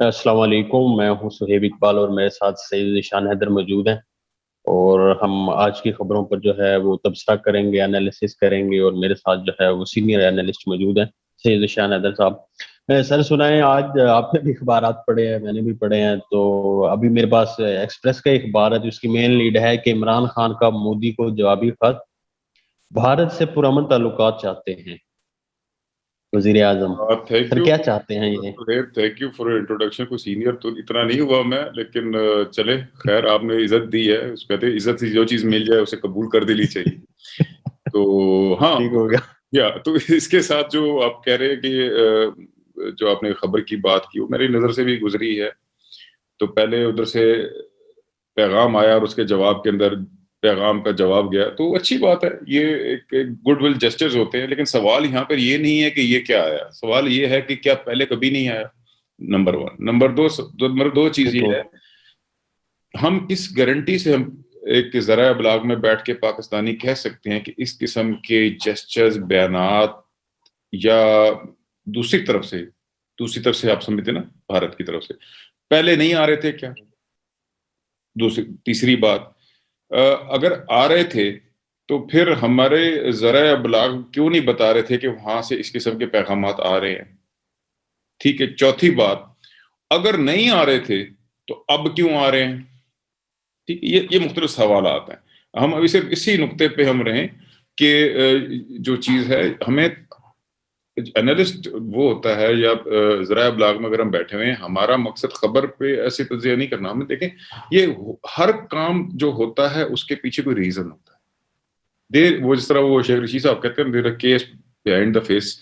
السلام علیکم، میں ہوں صہیب اقبال اور میرے ساتھ سید ذیشان حیدر موجود ہیں، اور ہم آج کی خبروں پر جو ہے وہ تبصرہ کریں گے، انالیسس کریں گے، اور میرے ساتھ جو ہے وہ سینئر انالسٹ موجود ہیں سید ذیشان حیدر صاحب۔ سر سنائیں، آج آپ نے بھی اخبارات پڑھے ہیں، میں نے بھی پڑھے ہیں، تو ابھی میرے پاس ایکسپریس کا اخبار ہے جس کی مین لیڈ ہے کہ عمران خان کا مودی کو جوابی خط، بھارت سے پرامن تعلقات چاہتے ہیں وزیر اعظم۔ تھینک سر یو کیا چاہتے ہیں یہ؟ Thank you for introduction. کوئی سینئر تو اتنا نہیں ہوا میں، لیکن چلے خیر، آپ نے عزت دی ہے. اس کہتے ہیں عزت سے جو چیز مل جائے اسے قبول کر دینی چاہیے. تو ہاں، ٹھیک ہو گیا۔ تو اس کے ساتھ جو آپ کہہ رہے ہیں کہ جو آپ نے خبر کی بات کی وہ میری نظر سے بھی گزری ہے. تو پہلے ادھر سے پیغام آیا اور اس کے جواب کے اندر پیغام کا جواب گیا، تو اچھی بات ہے. یہ ایک گڈ ول جسٹرز ہوتے ہیں، لیکن سوال یہاں پر یہ نہیں ہے کہ یہ کیا آیا. سوال یہ ہے کہ کیا پہلے کبھی نہیں آیا، نمبر ون. نمبر دو چیز یہ ہے، ہم کس گارنٹی سے ہم ایک ذرائع ابلاغ میں بیٹھ کے پاکستانی کہہ سکتے ہیں کہ اس قسم کے جسچرز، بیانات، یا دوسری طرف سے آپ سمجھتے نا، بھارت کی طرف سے پہلے نہیں آ رہے تھے کیا؟ تیسری بات، اگر آ رہے تھے تو پھر ہمارے ذرائع ابلاغ کیوں نہیں بتا رہے تھے کہ وہاں سے اس قسم کے پیغامات آ رہے ہیں؟ ٹھیک ہے. چوتھی بات، اگر نہیں آ رہے تھے تو اب کیوں آ رہے ہیں؟ ٹھیک ہے، یہ مختلف سوالات ہیں. ہم ابھی صرف اسی نقطے پہ ہم رہیں کہ جو چیز ہے، ہمیں انالسٹ وہ ہوتا ہے یا ذرائع ابلاغ میں اگر ہم بیٹھے ہوئے ہیں، ہمارا مقصد خبر پہ ایسے تجزیہ نہیں کرنا. ہمیں دیکھیں، یہ ہر کام جو ہوتا ہے اس کے پیچھے کوئی ریزن ہوتا ہے. وہ جس طرح وہ شیخ رشید صاحب کہتے ہیں، there case behind the face.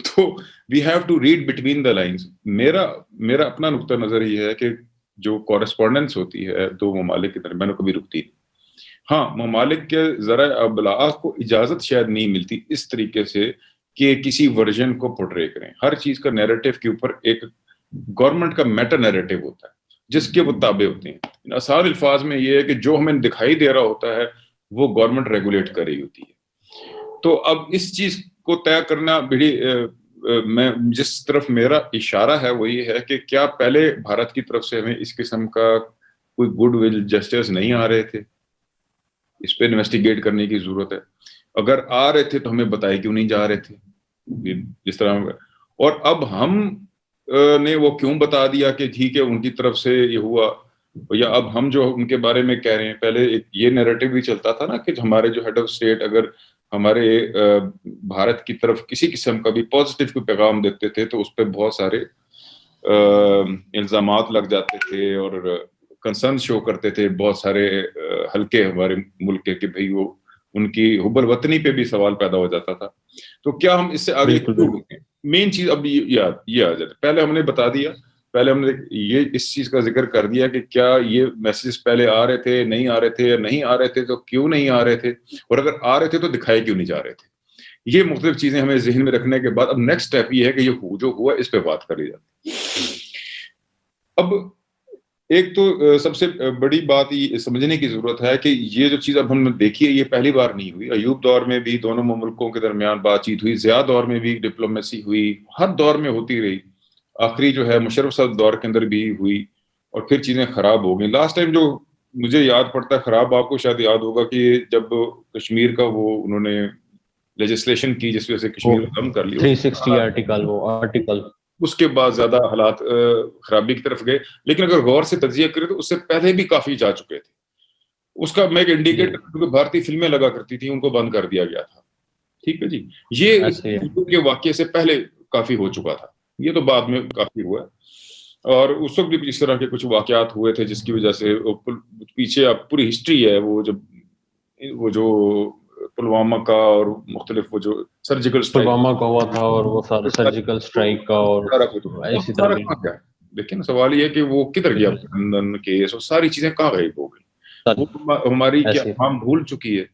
تو we have to read between the lines. میرا اپنا نقطہ نظر یہ ہے کہ جو کورسپونڈنس ہوتی ہے دو ممالک کے درمیان کبھی رکتی نہیں. ہاں، ممالک کے ذرائع ابلاغ کو اجازت شاید نہیں ملتی اس طریقے سے کہ کسی ورژن کو پورٹرے کریں. ہر چیز کا نیریٹو کے اوپر ایک گورنمنٹ کا میٹا نیریٹو ہوتا ہے جس کے وہ تابع ہوتے ہیں. آسان الفاظ میں یہ ہے کہ جو ہمیں دکھائی دے رہا ہوتا ہے وہ گورنمنٹ ریگولیٹ کر رہی ہوتی ہے. تو اب اس چیز کو طے کرنا بڑی میں جس طرف میرا اشارہ ہے وہ یہ ہے کہ کیا پہلے بھارت کی طرف سے ہمیں اس قسم کا کوئی گڈ ول جسٹس نہیں آ رہے تھے؟ اس پہ انویسٹیگیٹ کرنے کی ضرورت ہے. اگر آ رہے تھے تو ہمیں بتائے کیوں نہیں جا رہے تھے جس طرح. اور اب ہم نے وہ کیوں بتا دیا کہ ٹھیک ہے ان کی طرف سے یہ ہوا، یا اب ہم جو ان کے بارے میں کہہ رہے ہیں. پہلے یہ نیریٹو بھی چلتا تھا نا کہ ہمارے جو ہیڈ آف اسٹیٹ اگر ہمارے بھارت کی طرف کسی قسم کا بھی پازیٹیو کوئی پیغام دیتے تھے تو اس پہ بہت سارے الزامات لگ جاتے تھے اور کنسرن شو کرتے تھے بہت سارے حلقے ہمارے ملک کے، کہ بھئی وہ ان کی حب الوطنی پہ بھی سوال پیدا ہو جاتا تھا. تو کیا ہم اس سے آگے کیوں بڑھیں؟ مین چیز اب یہ آ جاتی. پہلے ہم نے بتا دیا، پہلے ہم نے یہ اس چیز کا ذکر کر دیا کہ کیا یہ میسیجز پہلے آ رہے تھے، نہیں آ رہے تھے، نہیں آ رہے تھے تو کیوں نہیں آ رہے تھے، اور اگر آ رہے تھے تو دکھائے کیوں نہیں جا رہے تھے. یہ مختلف چیزیں ہمیں ذہن میں رکھنے کے بعد اب نیکسٹ اسٹیپ یہ ہے کہ یہ جو ہوا اس پہ بات کری جاتی. اب ایک تو سب سے بڑی بات یہ سمجھنے کی ضرورت ہے کہ یہ جو چیز اب ہم نے دیکھی ہے یہ پہلی بار نہیں ہوئی. ایوب دور میں بھی دونوں ملکوں کے درمیان بات چیت ہوئی، ضیاء دور میں بھی ڈپلومیسی ہوئی، ہر دور میں ہوتی رہی. آخری جو ہے مشرف صاحب دور کے اندر بھی ہوئی، اور پھر چیزیں خراب ہو گئیں. لاسٹ ٹائم جو مجھے یاد پڑتا ہے خراب، آپ کو شاید یاد ہوگا کہ جب کشمیر کا وہ انہوں نے لیجسلیشن کی جس وجہ سے کشمیر کو کم کر لیا، 360 آرٹیکل اس کے بعد زیادہ حالات خرابی کی طرف گئے. لیکن اگر غور سے تجزیہ کریں تو اس سے پہلے بھی کافی جا چکے تھے. اس کا میں ایک انڈیکیٹر، کیونکہ بھارتی فلمیں لگا کرتی تھی ان کو بند کر دیا گیا تھا. ٹھیک ہے جی، یہ کے واقعے سے پہلے کافی ہو چکا تھا، یہ تو بعد میں کافی ہوا ہے. اور اس وقت بھی اس طرح کے کچھ واقعات ہوئے تھے جس کی وجہ سے پیچھے اب پوری ہسٹری ہے. وہ جو پلوامہ کا اور مختلف وہ جو سرجیکل پلوامہ کا ہوا تھا اور وہ سرجیکل اسٹرائک کا اور اسی طرح کا. لیکن سوال یہ ہے کہ وہ کدھر گیا لندن کیس، اور ساری چیزیں کہاں غائب ہو گئی. ہماری کیا ہم بھول چکی ہے.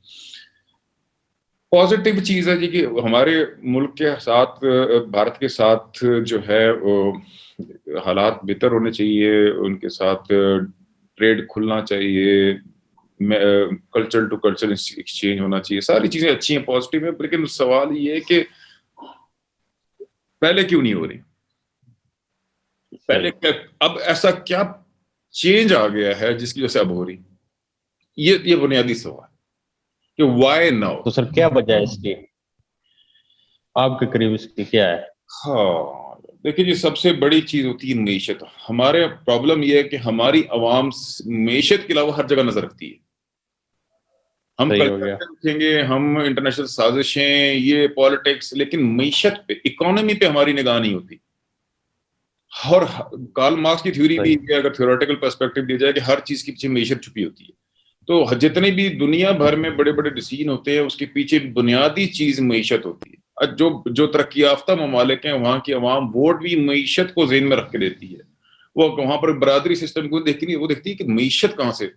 پازیٹیو چیز ہے جی کہ ہمارے ملک کے ساتھ، بھارت کے ساتھ جو ہے حالات بہتر ہونے چاہیے، ان کے ساتھ ٹریڈ کھلنا چاہیے، کلچر ٹو کلچر ایکسچینج ہونا چاہیے. ساری چیزیں اچھی ہیں، پازیٹیو ہیں. لیکن سوال یہ ہے کہ پہلے کیوں نہیں ہو رہی. پہلے اب ایسا کیا چینج آ گیا ہے جس کی وجہ سے اب ہو رہی؟ یہ بنیادی سوال کہ وائی ناؤ. تو سر کیا وجہ ہے اس کی آپ کے قریب، اس کی کیا ہے؟ ہاں دیکھیے جی، سب سے بڑی چیز ہوتی ہے معیشت. ہمارے پرابلم یہ ہے کہ ہماری عوام معیشت کے علاوہ ہر جگہ نظر رکھتی ہے. ہم کلچر دیکھیں گے، ہم انٹرنیشنل سازشیں، یہ پالیٹکس، لیکن معیشت پہ، اکانومی پہ ہماری نگاہ نہیں ہوتی. اور کارل مارکس کی تھیوری بھی ہے، اگر تھیوریٹیکل پرسپیکٹو دیا جائے، کہ ہر چیز کے پیچھے معیشت چھپی ہوتی ہے. تو جتنے بھی دنیا بھر میں بڑے بڑے ڈیسیژن ہوتے ہیں، اس کے پیچھے بنیادی چیز معیشت ہوتی ہے. جو ترقی یافتہ ممالک ہیں، وہاں کی عوام ووٹ بھی معیشت کو ذہن میں رکھ کے دیتی ہے. وہ وہاں پر برادری سسٹم کو دیکھتی نہیں، وہ دیکھتی ہے کہ معیشت کہاں سے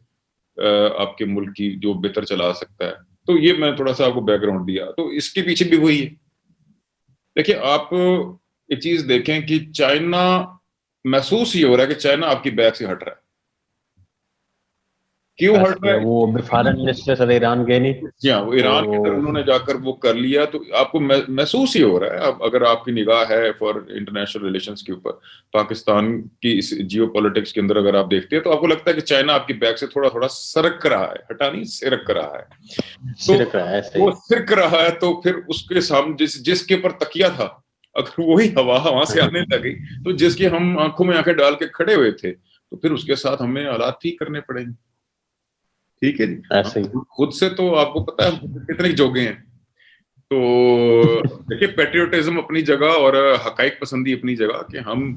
آپ کے ملک کی جو بہتر چلا سکتا ہے. تو یہ میں تھوڑا سا آپ کو بیک گراؤنڈ دیا. تو اس کے پیچھے بھی وہی ہے. دیکھیں آپ یہ چیز دیکھیں کہ چائنا، محسوس یہ ہو رہا ہے کہ چائنا آپ کی بیک سے ہٹ رہا ہے. کیوں ہٹ رہا ہے؟ وہ فارن منسٹر سر ایران گئے نہیں؟ جی ہاں، وہ ایران کے اندر انہوں نے جا کر وہ کر لیا. تو آپ کو محسوس ہی ہو رہا ہے. اب اگر آپ کی نگاہ ہے فار انٹرنیشنل ریلیشنز کے اوپر، پاکستان کی اس جیو پولیٹکس کے اندر اگر آپ دیکھتے ہیں، تو آپ کو لگتا ہے کہ چائنا آپ کی بیک سے تھوڑا تھوڑا سرک رہا ہے. ہٹا نہیں، سرک رہا ہے. تو وہ سرک رہا ہے، تو پھر اس کے سامنے جس کے اوپر تکیہ تھا، اگر وہی ہوا وہاں سے آنے لگی، تو جس کے ہم آنکھوں میں آنکھیں ڈال کے کھڑے ہوئے تھے، تو پھر اس کے ساتھ ہمیں حالات ٹھیک کرنے پڑیں گے. ٹھیک ہے جی، خود سے تو آپ کو پتا ہے کتنے جوگے ہیں. تو دیکھیے پیٹریوٹزم اپنی جگہ اور حقائق پسندی اپنی جگہ، کہ ہم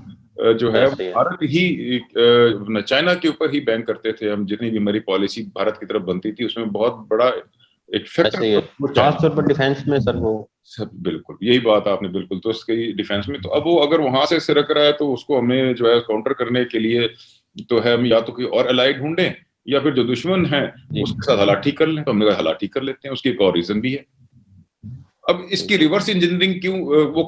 جو ہے بھارت ہی چائنا کے اوپر ہی بین کرتے تھے. ہم جتنی بھی ہماری پالیسی بھارت کی طرف بنتی تھی، اس میں بہت بڑا ایک فیکٹر خاص طور پر ڈیفینس میں سر. وہ بالکل یہی بات آپ نے بالکل تو اس کی ڈیفینس میں. تو اب وہ اگر وہاں سے سرک رہا ہے، تو اس کو ہمیں جو ہے کاؤنٹر کرنے کے لیے تو ہے ہم یا تو کوئی اور الائے ڈھونڈیں، یا پھر جو دشمن ہیں اس کے ساتھ حالات ٹھیک کر لیں. تو ہم نے حالات ٹھیک کر لیتے ہیں. اس کی ایک اور ریزن بھی ہے. اب اس کی ریورس انجینئرنگ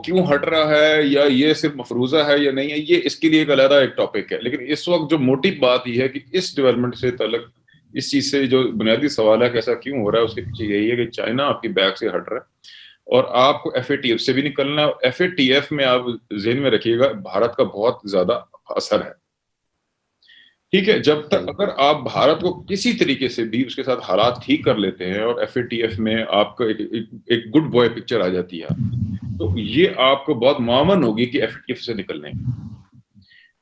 کیوں ہٹ رہا ہے، یا یہ صرف مفروضہ ہے یا نہیں ہے، یہ اس کے لیے ایک علیحدہ ایک ٹاپک ہے. لیکن اس وقت جو موٹی بات یہ ہے کہ اس ڈیولپمنٹ سے تعلق، اس چیز سے جو بنیادی سوال ہے کہ ایسا کیوں ہو رہا ہے، اس کے پیچھے یہی ہے کہ چائنا آپ کی بیک سے ہٹ رہا ہے، اور آپ کو FATF سے بھی نکلنا ہے. FATF میں آپ ذہن میں رکھیے گا، بھارت کا بہت زیادہ اثر ہے. ٹھیک ہے، جب تک اگر آپ بھارت کو کسی طریقے سے بھی اس کے ساتھ حالات ٹھیک کر لیتے ہیں، اور FATF میں آپ کو ایک گڈ بوائے پکچر آ جاتی ہے، تو یہ آپ کو بہت معاون ہوگی کہ FATF سے نکلنے.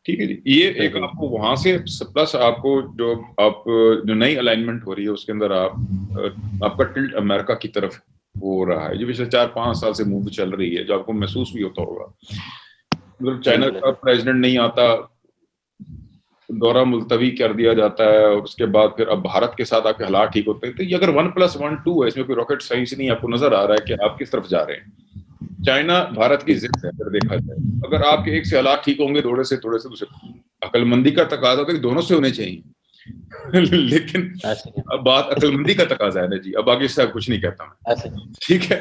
ٹھیک ہے جی، یہ ایک آپ کو وہاں سے پلس آپ کو جو نئی الائنمنٹ ہو رہی ہے، اس کے اندر آپ کا ٹلٹ امریکہ کی طرف ہو رہا ہے، جو پچھلے 4-5 سال سے موو چل رہی ہے، جو آپ کو محسوس بھی ہوتا ہوگا. مطلب چائنا کا پریزیڈنٹ نہیں آتا، دورہ ملتوی کر دیا جاتا ہے، اور اس کے بعد پھر اب بھارت کے ساتھ آپ کے حالات ٹھیک ہوتے ہیں. تو یہ اگر 1+1 2 ہے، اس میں کوئی راکٹ سائنس نہیں آپ کو نظر آ رہا ہے کہ آپ کس طرف جا رہے ہیں. چائنا بھارت کی ضد ہے اگر دیکھا جائے. اگر آپ کے ایک سے حالات ٹھیک ہوں گے، تھوڑے سے دوسرے، عقل مندی کا تقاضا ہوتا ہے کہ دونوں سے ہونے چاہیے. لیکن اب بات عقل مندی کا تقاضا ہے نا جی. اب آگے سے کچھ نہیں کہتا میں. ٹھیک ہے،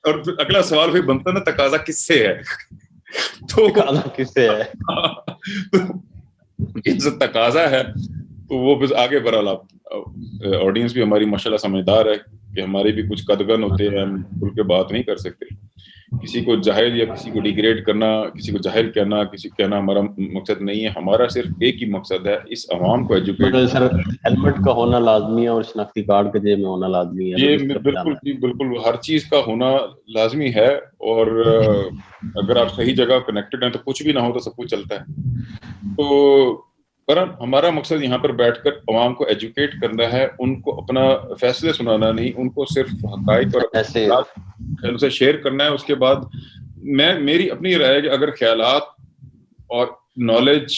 اور اگلا سوال پھر بنتا ہے نا، تقاضا کس سے ہے؟ تو کس سے ہے؟ تقاضا ہے تو وہ پھر آگے بہرحال آڈینس بھی ہماری ماشاءاللہ سمجھدار ہے کہ ہمارے بھی کچھ قدغن ہوتے ہیں، ہم کھل کے بات نہیں کر سکتے. کسی کو جاہل یا کسی کو ڈیگریڈ کرنا، کسی کو جاہل کہنا، کسی کو کہنا ہمارا مقصد نہیں ہے. ہمارا صرف ایک ہی مقصد ہے، اس عوام کو ایجوکیٹ. سر ہیلمٹ کا ہونا لازمی ہے، اور شناختی کارڈ کے جیب میں ہونا لازمی ہے. یہ بالکل جی بالکل ہر چیز کا ہونا لازمی ہے. اور اگر آپ صحیح جگہ کنیکٹڈ ہیں تو کچھ بھی نہ ہو تو سب کچھ چلتا ہے. تو پر ہمارا مقصد یہاں پر بیٹھ کر عوام کو ایجوکیٹ کرنا ہے، ان کو اپنا فیصلے سنانا نہیں، ان کو صرف حقائق اور سے شیئر کرنا ہے. اس کے بعد میری اپنی رائے ہے کہ اگر خیالات اور نالج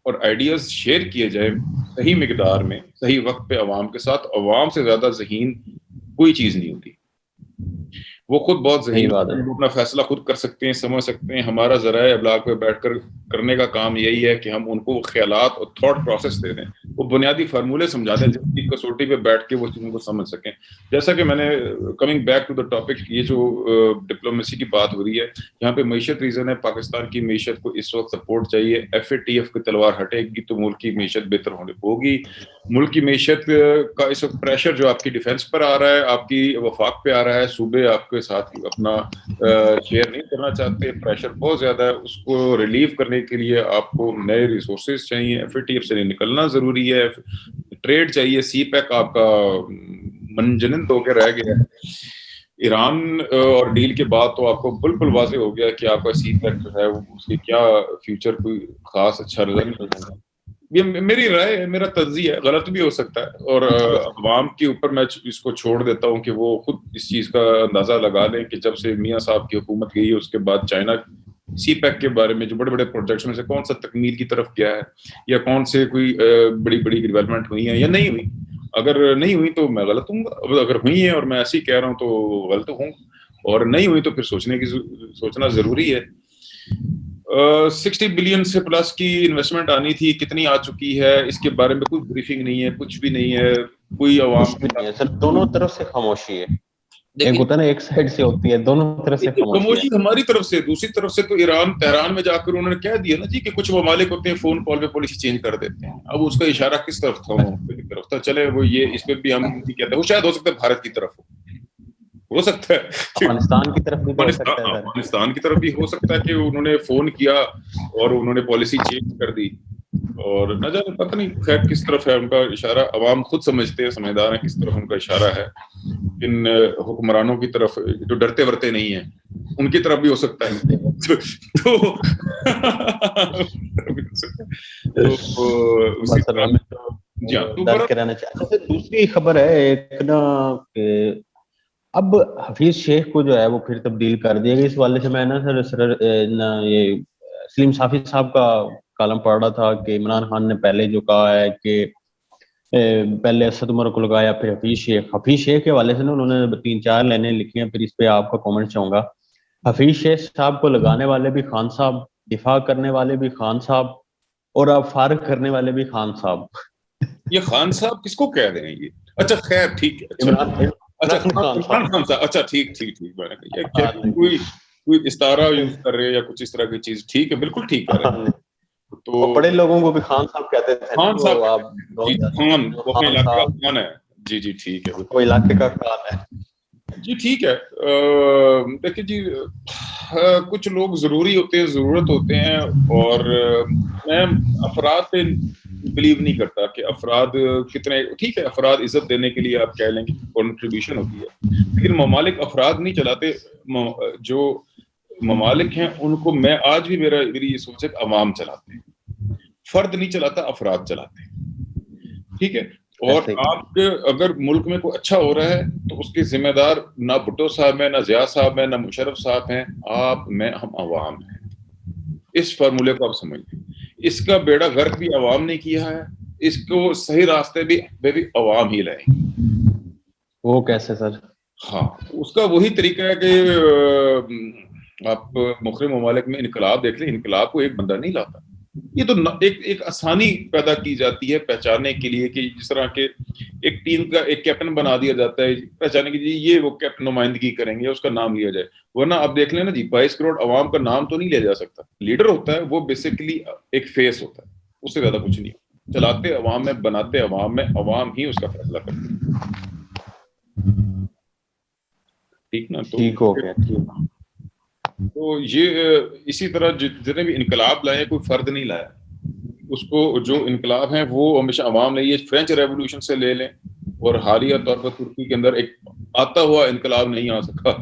اور آئیڈیاز شیئر کیے جائیں صحیح مقدار میں، صحیح وقت پہ عوام کے ساتھ، عوام سے زیادہ ذہین کوئی چیز نہیں ہوتی. وہ خود بہت ذہین اپنا فیصلہ خود کر سکتے ہیں، سمجھ سکتے ہیں. ہمارا ذرائع ابلاغ پہ بیٹھ کر کرنے کا کام یہی ہے کہ ہم ان کو خیالات اور تھاٹ پروسیس دے دیں، وہ بنیادی فارمولے سمجھا دیں جس کی کسوٹی پہ بیٹھ کے وہ چیزوں کو سمجھ سکیں. جیسا کہ میں نے coming back to the topic, یہ جو ڈپلومیسی کی بات ہو رہی ہے، یہاں پہ معیشت ریزن ہے. پاکستان کی معیشت کو اس وقت سپورٹ چاہیے. FATF کی تلوار ہٹے گی تو ملک کی معیشت بہتر ہوگی. ملک کی معیشت کا اس وقت پریشر جو آپ کی ڈیفینس پر آ رہا ہے، آپ کی وفاق پہ آ رہا ہے، صوبے آپ کے کے ساتھ اپنا شیئر نہیں کرنا چاہتے. پریشر بہت زیادہ ہے, اس کو ریلیو کرنے کے لیے آپ کو نئے ریسورسز چاہیے, FATF سے نکلنا ضروری ہے, ٹریڈ چاہیے. سی پیک آپ کا منجنند ہو کے رہ گیا ہے. ایران اور ڈیل کے بعد تو آپ کو بالکل واضح ہو گیا کہ آپ کا سی پیک جو ہے اس کی کیا فیوچر کوئی خاص اچھا رزلٹ نہیں ہوگا. یہ میری رائے ہے, میرا تجزیہ ہے, غلط بھی ہو سکتا ہے, اور عوام کے اوپر میں اس کو چھوڑ دیتا ہوں کہ وہ خود اس چیز کا اندازہ لگا لیں کہ جب سے میاں صاحب کی حکومت گئی ہے اس کے بعد چائنا سی پیک کے بارے میں جو بڑے بڑے پروجیکٹس میں سے کون سا تکمیل کی طرف گیا ہے, یا کون سے کوئی بڑی بڑی ڈیولپمنٹ ہوئی ہیں یا نہیں ہوئی. اگر نہیں ہوئی تو میں غلط ہوں گا, اگر ہوئی ہیں اور میں ایسے ہی کہہ رہا ہوں تو غلط ہوں, اور نہیں ہوئی تو پھر سوچنا ضروری ہے. 60 بلین سے پلس کی انویسٹمنٹ آنی تھی, کتنی آ چکی ہے اس کے بارے میں کوئی بریفنگ نہیں ہے, کچھ بھی نہیں ہے, کوئی عوام سر دونوں طرف سے خاموشی ہے. ایک ہوتا ہے نا ایک سائڈ سے ہوتی ہے, دونوں طرف سے خاموشی ہماری طرف سے. دوسری طرف سے تو تہران میں جا کر انہوں نے کہہ دیا نا جی کہ کچھ ممالک ہوتے ہیں فون کال پہ پالیسی چینج کر دیتے ہیں. اب اس کا اشارہ کس طرف تھا؟ کی طرف تھا. چلے وہ یہ اس پہ بھی ہم بھی کہتے ہیں وہ شاید ہو سکتا ہے بھارت کی طرف ہو سکتا ہے, افغانستان کی طرف بھی ہو سکتا ہے, افغانستان کی طرف بھی ہو سکتا ہے کہ انہوں نے فون کیا اور انہوں نے پالیسی چینج کر دی, اور نہ جانے پتہ نہیں خیر کس طرف ہے ان کا اشارہ. عوام خود سمجھتے ہیں, سمجھدار ہیں کس طرف ان کا اشارہ ہے. ان حکمرانوں کی طرف جو ڈرتے ورتے نہیں ہیں ان کی طرف بھی ہو سکتا ہے. دوسری خبر ہے ایک نا کہ اب حفیظ شیخ کو جو ہے وہ پھر تبدیل کر دیا گیا. اس والے سے میں نا سر یہ سلیم صافی صاحب کا کالم پڑھ رہا تھا کہ عمران خان نے پہلے جو کہا ہے کہ پہلے اسد عمر کو لگایا پھر حفیظ شیخ کے حوالے سے نا انہوں نے 3-4 لائنیں لکھی ہیں, پھر اس پہ آپ کا کامنٹ چاہوں گا. حفیظ شیخ صاحب کو لگانے والے بھی خان صاحب, دفاع کرنے والے بھی خان صاحب, اور اب فارغ کرنے والے بھی خان صاحب. یہ خان صاحب کس کو کہہ رہے ہیں یہ؟ اچھا خیر ٹھیک ہے, اچھا ٹھیک میں نے کہا کوئی استعارہ یوز کر رہے یا کچھ اس طرح کی چیز. ٹھیک ہے, بالکل ٹھیک ہے. تو بڑے لوگوں کو بھی خان صاحب کہتے تھے. خان صاحب خان وہ اپنے علاقے کا خان ہے. جی جی ٹھیک ہے, وہ علاقے کا خان ہے. جی ٹھیک ہے. دیکھیں جی کچھ لوگ ضروری ہوتے ہیں, ضرورت ہوتے ہیں, اور میں افراد پہ بلیو نہیں کرتا کہ افراد کتنے ٹھیک ہے. افراد عزت دینے کے لیے آپ کہہ لیں کہ کنٹریبیوشن ہوتی ہے, لیکن ممالک افراد نہیں چلاتے. جو ممالک ہیں ان کو میں آج بھی میری یہ سوچ ہے کہ عوام چلاتے ہیں, فرد نہیں چلاتا, افراد چلاتے ہیں. ٹھیک ہے. اور آپ کے اگر ملک میں کوئی اچھا ہو رہا ہے تو اس کے ذمہ دار نہ بھٹو صاحب ہیں, نہ ضیاء صاحب ہیں, نہ مشرف صاحب ہیں, آپ میں ہم عوام ہیں. اس فارمولے کو آپ سمجھ لیں. اس کا بیڑا غرق بھی عوام نے کیا ہے, اس کو صحیح راستے بھی عوام ہی لائیں گے. وہ کیسے سر؟ ہاں اس کا وہی طریقہ ہے کہ آپ مختلف ممالک میں انقلاب دیکھ لیں, انقلاب کو ایک بندہ نہیں لاتا. یہ تو ایک آسانی پیدا کی جاتی ہے پہچاننے کے لیے کہ جس طرح کے ایک ٹیم کا ایک کیپٹن بنا دیا جاتا ہے پہچانے کے لیے, یہ وہ کیپٹن نمائندگی کریں گے, اس کا نام لیا جائے. ورنہ آپ دیکھ لیں نا جی 22 کروڑ عوام کا نام تو نہیں لیا جا سکتا. لیڈر ہوتا ہے وہ بیسیکلی ایک فیس ہوتا ہے, اس سے زیادہ کچھ نہیں. چلاتے عوام میں, بناتے عوام میں, عوام ہی اس کا فیصلہ کرتے ہیں. ٹھیک نا؟ ٹھیک ہو گیا. تو یہ اسی طرح جتنے بھی انقلاب لائے کوئی فرد نہیں لایا. اس کو جو انقلاب ہیں وہ ہمیشہ عوام نے. یہ فرینچ ریولوشن سے لے لیں, اور حالیہ طور پر ترکی کے اندر ایک آتا ہوا انقلاب نہیں آ سکا.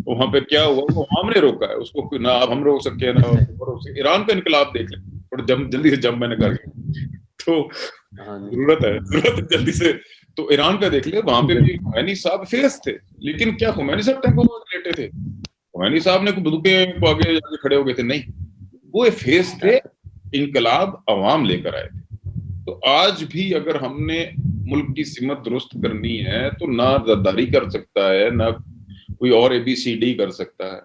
وہاں پہ کیا ہوا, وہ عوام نے روکا ہے اس کو. نہ اب ہم روک سکے نہ روک سکے. ایران کا انقلاب دیکھ لیں, اور جلدی سے جب میں نے کر تو ضرورت ہے جلدی سے. تو ایران کا دیکھ لیں, وہاں پہ بھی خمینی صاحب فیس تھے, لیکن کیا خمینی صاحب ٹینکوں میں لیٹے تھے؟ خمینی صاحب نے بندوقیں کو آگے جا کے کھڑے ہو گئے تھے؟ نہیں, وہ فیس تھے. انقلاب عوام لے کر آئے تھے. تو آج بھی اگر ہم نے ملک کی سمت درست کرنی ہے تو نہ غداری کر سکتا ہے, نہ کوئی اور ABCD کر سکتا ہے.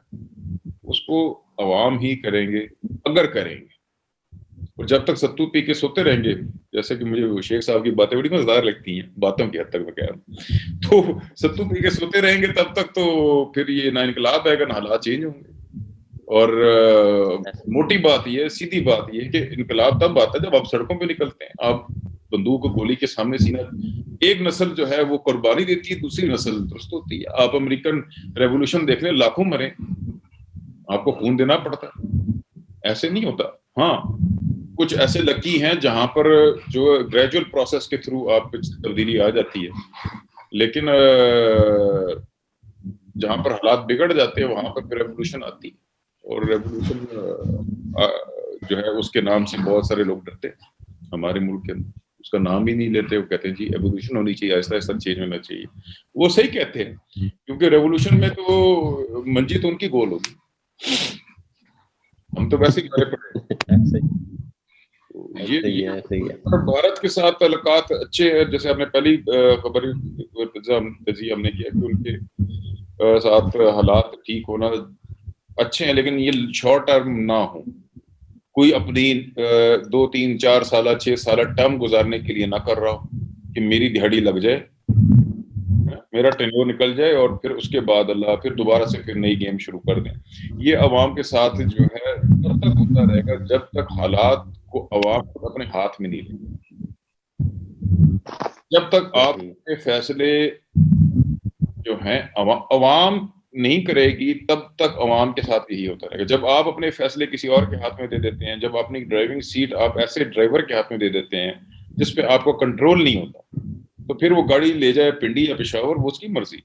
اس کو عوام ہی کریں گے اگر کریں گے. اور جب تک ستو پی کے سوتے رہیں گے, جیسے کہ مجھے شیخ صاحب کی باتیں بڑی مزیدار لگتی ہیں, باتوں کی حد تک میں کہہ رہا ہوں, تو ستو پی کے سوتے رہیں گے تب تک تو پھر یہ نہ انقلاب آئے گا نہ حالات چینج ہوں گے. اور موٹی بات یہ, سیدھی بات یہ کہ انقلاب تب آتا ہے جب آپ سڑکوں پہ نکلتے ہیں. آپ بندوق گولی کے سامنے سینہ، ایک نسل جو ہے وہ قربانی دیتی ہے، دوسری نسل درست ہوتی ہے. آپ امریکن ریولوشن دیکھ لیں، لاکھوں مرے، آپ کو خون دینا پڑتا ہے، ایسے نہیں ہوتا. ہاں کچھ ایسے لکی ہیں جہاں پر جو گریجول پروسیس کے تھرو آپ تبدیلی آ جاتی ہے، لیکن جہاں پر حالات بگڑ جاتے ہیں وہاں پر پھر ریولوشن آتی ہے. اور ریولوشن جو ہے اس کے نام سے بہت سارے لوگ ڈرتے ہیں ہمارے ملک کے اندر، اس کا نام ہی نہیں لیتے. وہ کہتے ہیں جی ایوولوشن ہونی چاہیے، آہستہ آہستہ چینج ہونا چاہیے. وہ صحیح کہتے ہیں، کیونکہ ریولوشن میں تو منجی تو ان کی گول ہوگی، ہم تو ویسے ہی کرے پڑے. یہ بھارت کے ساتھ تعلقات اچھے ہیں، جیسے ہم نے پہلی خبر تجزیہ ہم نے کیا کہ ان کے ساتھ حالات ٹھیک ہونا اچھے ہیں، لیکن یہ شارٹ ٹرم نہ ہو. کوئی اپنی 2 3 4 سالہ 6 سالہ ٹرم گزارنے کے لیے نہ کر رہا ہو کہ میری دہاڑی لگ جائے، میرا ٹینیور نکل جائے اور پھر اس کے بعد اللہ پھر دوبارہ سے پھر نئی گیم شروع کر دیں. یہ عوام کے ساتھ جو ہے تب تک ہوتا رہے گا جب تک حالات کو عوام کو اپنے ہاتھ میں نہیں لیں. جب تک آپ کے فیصلے جو ہیں عوام نہیں کرے گی تب تک عوام کے ساتھ یہی ہوتا رہے گا. جب آپ اپنے فیصلے کسی اور کے ہاتھ میں دے دیتے ہیں، جب اپنی ڈرائیونگ سیٹ آپ ایسے ڈرائیور کے ہاتھ میں دے دیتے ہیں جس پہ آپ کو کنٹرول نہیں ہوتا، تو پھر وہ گاڑی لے جائے پنڈی یا پشاور، وہ اس کی مرضی.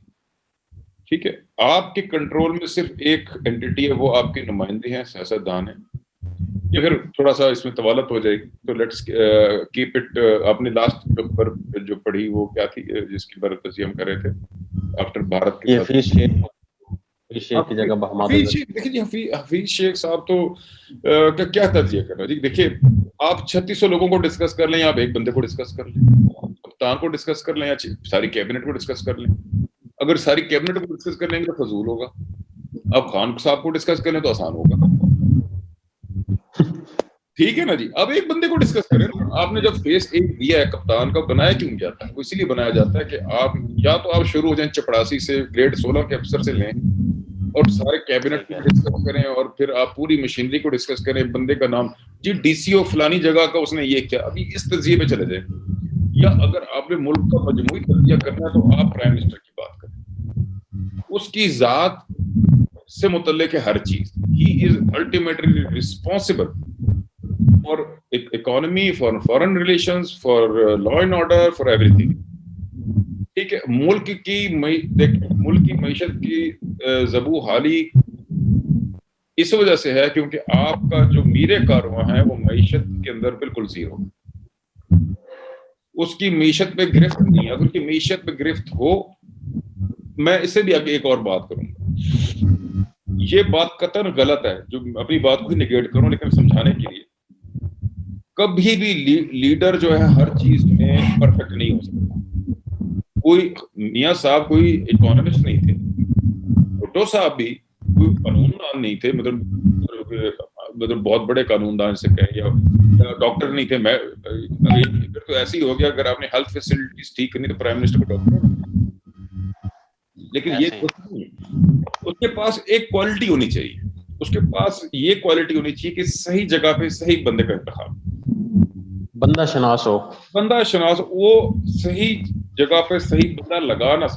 ٹھیک ہے، آپ کے کنٹرول میں صرف ایک اینٹی ہے، وہ آپ کے نمائندے ہیں، سیاستدان ہیں. یا پھر تھوڑا سا اس میں طوالت ہو جائے گی تو لیٹس کیپ اٹ. آپ نے لاسٹ پر جو پڑھی وہ کیا تھی جس کی بارے تجزیہ ہم کر رہے تھے آفٹر بھارت کے حفیظ شیخ کی جگہ حفیظ شیخ. دیکھیں جی حفیظ شیخ صاحب تو کیا تجزیہ کر رہا ہے جی. دیکھیے آپ 3600 لوگوں کو ڈسکس کر لیں یا آپ ایک بندے کو ڈسکس کر لیں، کپتان کو ڈسکس کر لیں یا ساری کیبنٹ کو ڈسکس کر لیں. اگر ساری کیبنٹ کو ڈسکس کر لیں گے تو فضول ہوگا. آپ خان صاحب کو ڈسکس کر لیں تو آسان ہوگا. ٹھیک ہے نا جی. اب ایک بندے کو ڈسکس کریں. آپ نے جب فیس ایک دیا ہے کپتان کا، بنایا کیوں جاتا ہے؟ وہ اسی لیے بنایا جاتا ہے کہ آپ یا تو آپ شروع ہو جائیں چپڑاسی سے، گریڈ 16 کے افسر سے لیں اور سارے کیبنٹ کو ڈسکس کریں اور پھر آپ پوری مشینری کو ڈسکس کریں. بندے کا نام جی ڈی سی او فلانی جگہ کا، اس نے یہ کیا، ابھی اس تجزیے پہ چلے جائیں. یا اگر آپ نے ملک کا مجموعی تجزیہ کرنا ہے تو آپ پرائم منسٹر کی بات کریں، اس کی ذات سے متعلق ہے ہر چیز. He is ultimately responsible for economy, for foreign relations, for law and order, for everything. ٹھیک ہے، ملک کی معیشت کی زبو حالی اس وجہ سے ہے کیونکہ آپ کا جو میرے کارواں ہے وہ معیشت کے اندر بالکل زیرو. اس کی معیشت پہ گرفت نہیں ہے. اگر کی معیشت پہ گرفت ہو، میں اس سے بھی آگے ایک اور بات کروں گا، یہ بات قطعاً غلط ہے، جو اپنی بات کو ہی نگیٹ کروں لیکن سمجھانے کے لیے. کبھی بھی لیڈر جو ہے ہر چیز میں پرفیکٹ نہیں ہو سکتا. کوئی میاں صاحب کوئی اکانومسٹ نہیں تھے، بھٹو صاحب بھی کوئی قانون دان نہیں تھے، مطلب بہت بڑے قانون دان سے کہیں، یا ڈاکٹر نہیں تھے. میں تو ایسے ہی ہو گیا، اگر آپ نے ہیلتھ فیسلٹیز ٹھیک کرنی تو پرائم منسٹر کو ڈاکٹر. لیکن یہ اس کے پاس ایک کوالٹی ہونی چاہیے، اس کے پاس یہ کوالٹی ہونی چاہیے کہ صحیح جگہ پہ صحیح بندے کا انتخاب، بندہ شناس ہو. وہ صحیح جگہ پہ صحیح بندہ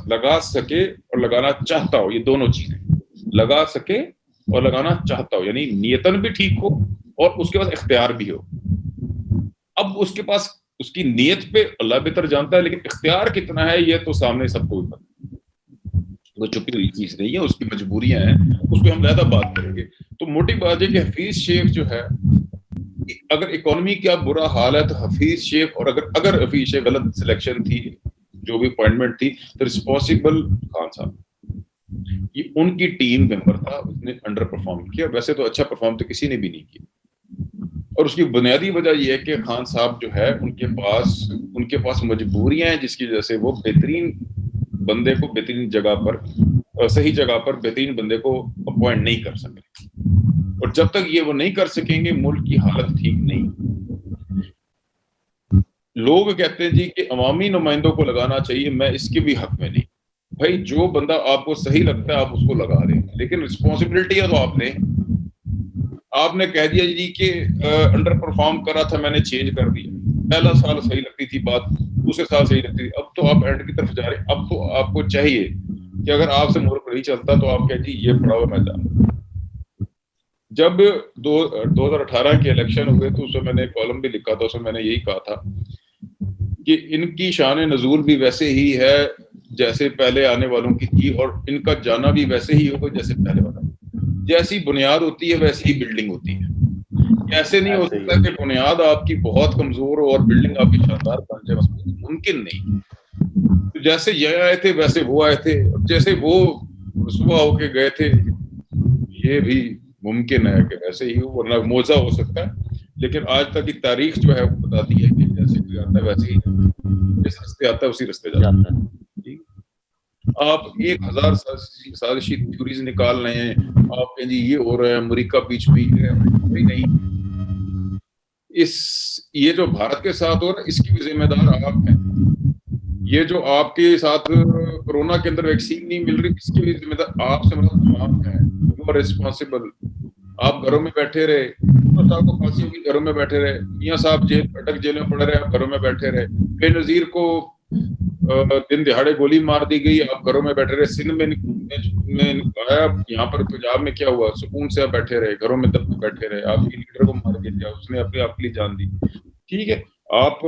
لگا سکے اور لگانا چاہتا ہو. یہ دونوں چیزیں، لگا سکے اور لگانا چاہتا ہو، یعنی نیتن بھی ٹھیک ہو اور اس کے پاس اختیار بھی ہو. اب اس کے پاس اس کی نیت پہ اللہ بہتر جانتا ہے، لیکن اختیار کتنا ہے یہ تو سامنے سب کو پتہ. وہ چھپی ہوئی چیز نہیں ہے، اس کی مجبوریاں ہیں، اس پہ ہم زیادہ بات کریں گے. تو موٹی بات ہے کہ حفیظ شیخ جو ہے، اگر اکانومی کا برا حال ہے تو حفیظ شیخ، اور اگر حفیظ شیخ غلط سلیکشن تھی، جو بھی اپوائنٹمنٹ تھی، تو رسپانسبل خان صاحب. یہ ان کی ٹیم ممبر تھا، اس نے انڈر پرفارم کیا. ویسے تو اچھا پرفارم تو کسی نے بھی نہیں کیا، اور اس کی بنیادی وجہ یہ ہے کہ خان صاحب جو ہے ان کے پاس مجبوریاں ہیں، جس کی وجہ سے وہ بہترین بندے کو بہترین جگہ پر، صحیح جگہ پر بہترین بندے کو اپوائنٹ نہیں کر سکے. اور جب تک یہ وہ نہیں کر سکیں گے ملک کی حالت ٹھیک نہیں. لوگ کہتے ہیں جی کہ عوامی نمائندوں کو لگانا چاہیے، میں اس کے بھی حق میں نہیں. بھائی جو بندہ آپ کو صحیح لگتا ہے آپ اس کو لگا دیں، لیکن رسپانسبلٹی ہے تو آپ لیں. آپ نے کہہ دیا جی کہ انڈر پرفارم کرا تھا، میں نے چینج کر دیا. پہلا سال صحیح لگتی تھی بات، دوسرے سال صحیح لگتی تھی، اب تو آپ اینڈ کی طرف جا رہے ہیں. اب تو آپ کو چاہیے کہ اگر آپ سے ملک نہیں چلتا تو آپ کہیں جی یہ پڑا ہوا میں جاؤں. جب 2018 کے الیکشن ہوئے تو اس میں نے کالم بھی لکھا تھا، اس میں میں نے یہی کہا تھا کہ ان کی شان نزول بھی ویسے ہی ہے جیسے پہلے آنے والوں کی تھی، اور ان کا جانا بھی ویسے ہی ہوگا جیسے پہلے والا. جیسی بنیاد ہوتی ہے ویسی ہی بلڈنگ ہوتی ہے. ایسے نہیں ہو سکتا کہ بنیاد آپ کی بہت کمزور ہو اور بلڈنگ آپ کی شاندار بن جائے، ممکن نہیں. تو جیسے یہ آئے تھے ویسے وہ آئے تھے، جیسے وہ رسوا ہو کے گئے تھے یہ بھی ممکن ہے کہ ویسے ہی ہو، ورنہ موزہ ہو سکتا ہے. لیکن آج تک کی تاریخ جو ہے وہ بتاتی ہے کہ جیسے کوئی آتا ہے ویسے ہی جس رستے آتا ہے اسی رستے جاتا ہے. آپ 1000 سازشی تھیوریز نکال رہے ہیں، آپ کہیں جی یہ ہو رہا ہے، امریکہ بیچ میں ہے، نہیں. یہ جو بھارت کے ساتھ ہو رہا ہے اس کی بھی ذمہ دار آپ ہیں. یہ جو آپ کے ساتھ کورونا کے اندر ویکسین نہیں مل رہی اس کی بھی ذمہ دار آپ سے مطلب تمام ہیں. You are responsible. آپ گھروں میں بیٹھے رہے، صاحب کو پھانسی ہوگی گھروں میں بیٹھے رہے، میاں صاحب اٹک جیل میں پڑے رہے آپ گھروں میں بیٹھے رہے، بے نظیر کو دن دہاڑے گولی مار دی گئی آپ گھروں میں بیٹھے رہے. سندھ میں یہاں پر پنجاب میں کیا ہوا، سکون سے آپ بیٹھے رہے گھروں میں دب بیٹھے رہے. آپ کے لیڈر کو مار دیا، اس نے اپنے آپ کے لیے جان دی. ٹھیک ہے، آپ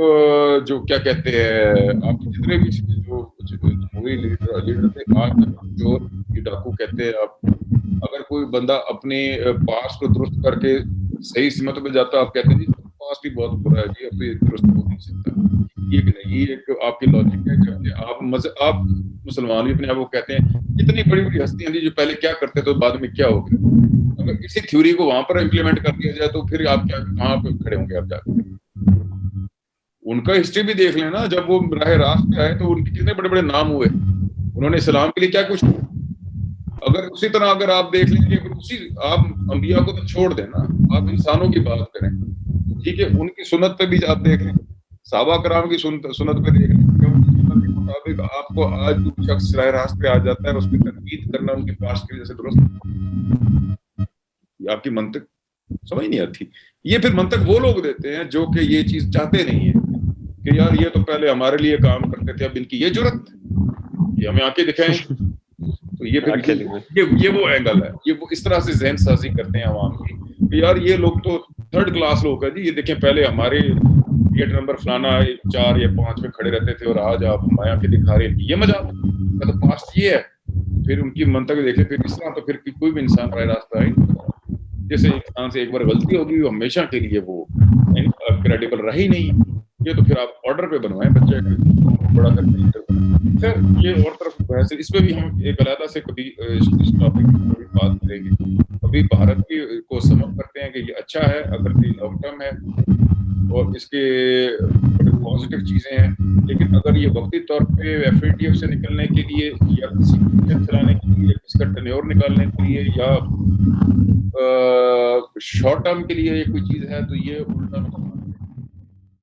جو کیا کہتے ہیں آپ جتنے بھی جو جمہوری لیڈر تھے آج جو ڈاکو کہتے ہیں، آپ اگر کوئی بندہ اپنے پاس کو درست کر کے صحیح سمت پہ جاتا آپ کہتے ہیں جی پاس بھی بہت برا ہے جی، اب تو یہ درست ہو نہیں سکتا. یہ نہیں، ایک آپ کی لاجک ہے. جبکہ آپ مسلمان بھی اپنے آپ کو کہتے ہیں اتنی بڑی بڑی ہستیاں تھیں جو پہلے کیا کرتے تھے بعد میں کیا ہو گیا. اگر اسی تھیوری کو وہاں پر امپلیمنٹ کر دیا جائے تو پھر آپ کہاں پہ کھڑے ہوں گے آپ جا کے. ان کا ہسٹری بھی دیکھ لیں نا، جب وہ راہ راست پہ آئے تو ان کے کتنے بڑے بڑے نام ہوئے، انہوں نے اسلام کے لیے کیا کچھ. اگر اسی طرح اگر آپ دیکھ لیں گے اسی آپ انبیاء کو تو چھوڑ دیں نا، آپ انسانوں کی بات کریں. ٹھیک ہے، ان کی سنت پہ بھی آپ دیکھ لیں، صحابہ کرام کی سنت پہ دیکھ لیں کہ ان کی سنت کے مطابق آپ کو آج جو شخص راہ راست پہ آ جاتا ہے اس کی تنقید کرنا ان کے پاس کے جیسے درست. یہ آپ کی منطق سمجھ نہیں آتی. یہ پھر منطق وہ لوگ دیتے ہیں جو کہ یہ چیز چاہتے نہیں ہیں کہ یار یہ تو پہلے ہمارے لیے کام کرتے تھے، اب ان کی یہ جرت یہ ہمیں آنکھیں دکھائیں. تو یہ پھر یہ وہ اینگل ہے، یہ وہ اس طرح سے ذہن سازی کرتے ہیں عوام کی کہ یار یہ لوگ تو تھرڈ کلاس لوگ ہیں جی. یہ دیکھیں پہلے ہمارے گیٹ نمبر فلانا 4 یا 5 میں کھڑے رہتے تھے اور آج آپ ہمارے آنکھیں دکھا رہے ہیں. یہ مزاق تو پاسٹ یہ ہے. پھر ان کی منطق دیکھیں پھر اس طرح تو پھر کوئی بھی انسان راہ راستہ ہے. جیسے انسان سے ایک بار غلطی ہوگی وہ ہمیشہ کے لیے وہ کریڈیبل رہی نہیں. یہ تو پھر آپ آرڈر پہ بنوائیں بچے بڑا کر کے. خیر یہ اور طرف بحث ہے، اس پہ بھی ہم ایک علیحدہ سے کبھی اس ٹاپک پر بات کریں گے. ابھی بھارت کی کو سمجھ کرتے ہیں کہ یہ اچھا ہے اگر یہ لانگ ٹرم ہے اور اس کے پازیٹیو چیزیں ہیں، لیکن اگر یہ وقتی طور پہ FATF سے نکلنے کے لیے یا کسی چلانے کے لیے کسی کا ٹینیور نکالنے کے لیے یا شارٹ ٹرم کے لیے یہ کوئی چیز ہے تو یہ الٹا